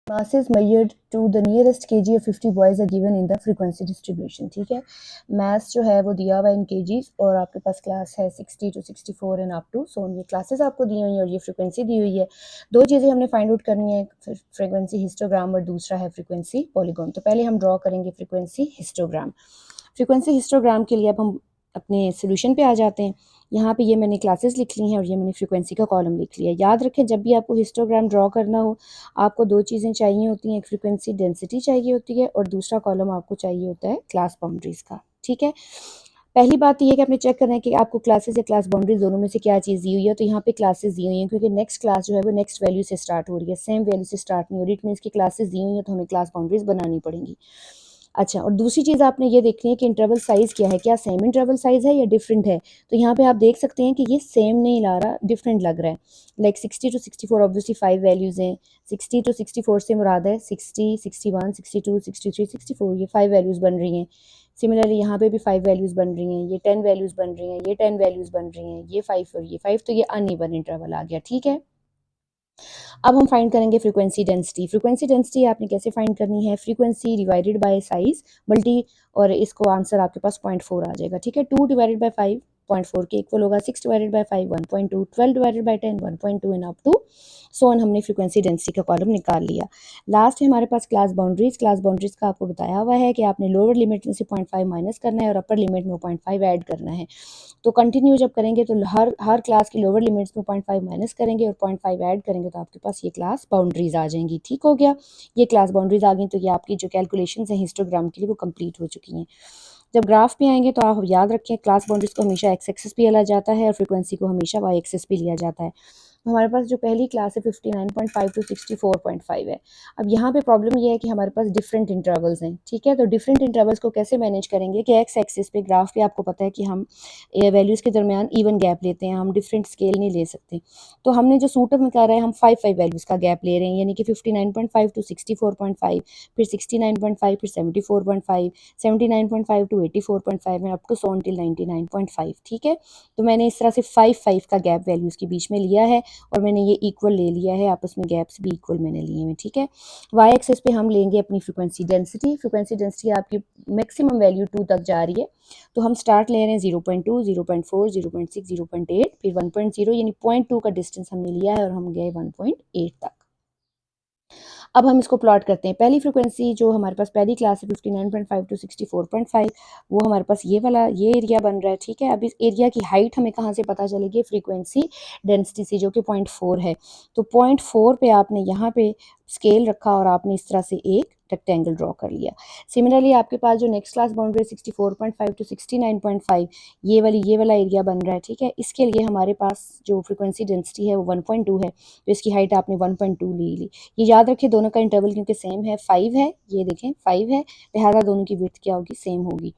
masses measured to the nearest kg of 50 boys are given in the frequency distribution। ठीक है, mass जो है वो दिया हुआ है इन kgs और आपके पास क्लास है 60 to 64 एंड अप टू सो ये क्लासेस आपको दी हुई हैं और ये फ्रीक्वेंसी दी हुई है। दो चीज़ें हमने फाइंड आउट करनी है, फ्रीक्वेंसी हिस्टोग्राम और दूसरा है फ्रीक्वेंसी पॉलीगॉन। तो पहले हम ड्रॉ करेंगे फ्रीक्वेंसी हिस्टोग्राम। फ्रीक्वेंसी हिस्टोग्राम के लिए अब हम अपने सोल्यूशन पे आ जाते हैं। यहाँ पे ये मैंने क्लासेस लिख ली हैं और ये मैंने फ्रीक्वेंसी का कॉलम लिख लिया। याद रखें जब भी आपको हिस्टोग्राम ड्रॉ करना हो आपको दो चीज़ें चाहिए होती हैं, एक फ्रीक्वेंसी डेंसिटी चाहिए होती है और दूसरा कॉलम आपको चाहिए होता है क्लास बाउंड्रीज़ का। ठीक है, पहली बात ये है कि आपने चेक करना है कि आपको क्लासेस या क्लास बाउंड्रीज दोनों में से क्या चीज़ दी हुई है। तो यहाँ पे क्लासेस दी हुई हैं क्योंकि नेक्स्ट क्लास जो है वो नेक्स्ट वैल्यू से स्टार्ट हो रही है, सेम वैल्यू से स्टार्ट नहीं हो रही। इट मीन्स की क्लासेस दी हुई हैं तो हमें क्लास बाउंड्रीज बनानी पड़ेंगी। अच्छा, और दूसरी चीज़ आपने ये देखनी है कि इंटरवल साइज़ क्या है, क्या सेम इंटरवल साइज़ है या डिफरेंट है। तो यहाँ पे आप देख सकते हैं कि ये सेम नहीं ला रहा, डिफरेंट लग रहा है। लाइक 60 to 64 ऑब्वियसली 5 वैल्यूज़ हैं। 60 to 64 से मुराद है 60, 61, 62, 63, 64, ये 5 वैल्यूज़ बन रही हैं। सिमिलरली यहाँ पे भी 5 वैल्यूज़ बन रही हैं, ये 10 वैल्यूज़ बन रही हैं, ये 10 वैल्यूज़ बन रही हैं, ये 5 और ये 5, तो ये अनइवन इंटरवल आ गया। ठीक है, अब हम फाइंड करेंगे फ्रीक्वेंसी डेंसिटी। फ्रीक्वेंसी डेंसिटी आपने कैसे फाइंड करनी है, frequency divided by size multi, और इसको आंसर आपके पास 0.4 आ जाएगा। ठीक है, 2 डिवाइडेड बाय 5 0.4 के इक्वल होगा, 6 divided by 5 1.2, 12 divided by 10 1.2 and up to so on. हमने फ्रीक्वेंसी डेंसिटी का कॉलम निकाल लिया। लास्ट है हमारे पास क्लास बाउंड्रीज। क्लास बाउंड्रीज का आपको बताया हुआ है कि आपने लोअर लिमिट में से 0.5 माइनस करना है और अपर लिमिट में 0.5 ऐड करना है। तो कंटिन्यू जब करेंगे तो हर क्लास की लोअर लिमिट्स में 0.5 माइनस करेंगे और 0.5 ऐड करेंगे तो आपके पास ये क्लास बाउंड्रीज आ जाएंगी। ठीक हो गया, ये क्लास बाउंड्रीज आ गई तो ये आपकी जो कैलकुलेशंस हैं हिस्टोग्राम के लिए वो कंप्लीट हो चुकी हैं। जब ग्राफ पे आएंगे तो आप याद रखें क्लास बाउंड्रीज को हमेशा एक्स एक्सिस पे लिया जाता है और फ्रीक्वेंसी को हमेशा वाई एक्सिस पे लिया जाता है। हमारे पास जो पहली क्लास है 59.5 टू 64.5 है। अब यहाँ पे प्रॉब्लम ये है कि हमारे पास डिफरेंट इंटरवल्स हैं। ठीक है, तो डिफरेंट इंटरवल्स को कैसे मैनेज करेंगे कि एक्स एक्सिस पे ग्राफ पे आपको पता है कि हम वैल्यूज़ के दरमियान इवन गैप लेते हैं, हम डिफरेंट स्केल नहीं ले सकते। तो हमने जो सूटअप में करा है हम 5 वैल्यूज़ का गैप ले रहे हैं, यानी कि 59.5 टू 64.5, फिर 69.5, फिर 74.5, 79.5 to 84.5 and up to so till 99.5। ठीक है, तो मैंने इस तरह से 5 का गैप वैल्यूज़ के बीच में लिया है और मैंने ये इक्वल ले लिया है, आपस में गैप्स भी इक्वल मैंने लिए हैं। ठीक है, वाई एक्सिस पे हम लेंगे अपनी फ्रीक्वेंसी डेंसिटी। फ्रीक्वेंसी डेंसिटी आपकी मैक्सिमम वैल्यू 2 तक जा रही है, तो हम स्टार्ट ले रहे हैं 0.2, 0.4, 0.6, 0.8, फिर 1.0, यानी 0.2 का डिस्टेंस हमने लिया है और हम गए 1.8 तक। अब हम इसको प्लॉट करते हैं। पहली फ्रीक्वेंसी जो हमारे पास पहली क्लास है 59.5 टू 64.5, वो हमारे पास ये वाला ये एरिया बन रहा है। ठीक है, अब इस एरिया की हाइट हमें कहाँ से पता चलेगी, फ्रीक्वेंसी डेंसिटी से, जो कि 0.4 है। तो 0.4 पे आपने यहाँ पे स्केल रखा और आपने इस तरह से एक रेक्टेंगल ड्रॉ कर लिया। सिमिलरली आपके पास जो नेक्स्ट क्लास बाउंड्री 64.5 टू 69.5, ये वाला एरिया बन रहा है। ठीक है, इसके लिए हमारे पास जो फ्रीक्वेंसी डेंसिटी है वो 1.2 है, तो इसकी हाइट आपने 1.2 ली। ये याद रखें दोनों का इंटरवल क्योंकि सेम है, 5 है, ये देखें 5 है, लिहाजा दोनों की विड्थ क्या होगी, सेम होगी।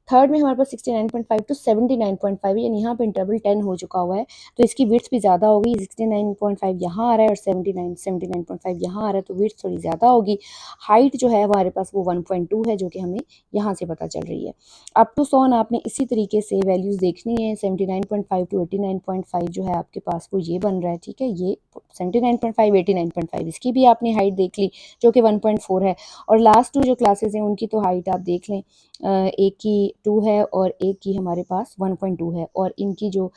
थर्ड में हमारे पास 69.5 टू 79.5 यानी यहाँ पे इंटरवल 10 हो चुका हुआ है, तो इसकी विड्थ भी ज़्यादा होगी। 69.5 यहाँ आ रहा है और 79.5 यहाँ आ रहा है, तो विड्थ थोड़ी ज़्यादा होगी। हाइट जो है हमारे पास वो 1.2 है, जो कि हमें यहाँ से पता चल रही है। अप टू सॉन आपने इसी तरीके से वैल्यूज़ देखनी है। 79.5 टू 89.5 जो है आपके पास वो ये बन रहा है। ठीक है, ये 79.5, 89.5, इसकी भी आपने हाइट देख ली जो कि 1.4 है। और लास्ट 2 जो क्लासेस हैं उनकी तो हाइट आप देख लें, एक की 2 है और एक की हमारे पास 1.2 है, और इनकी जो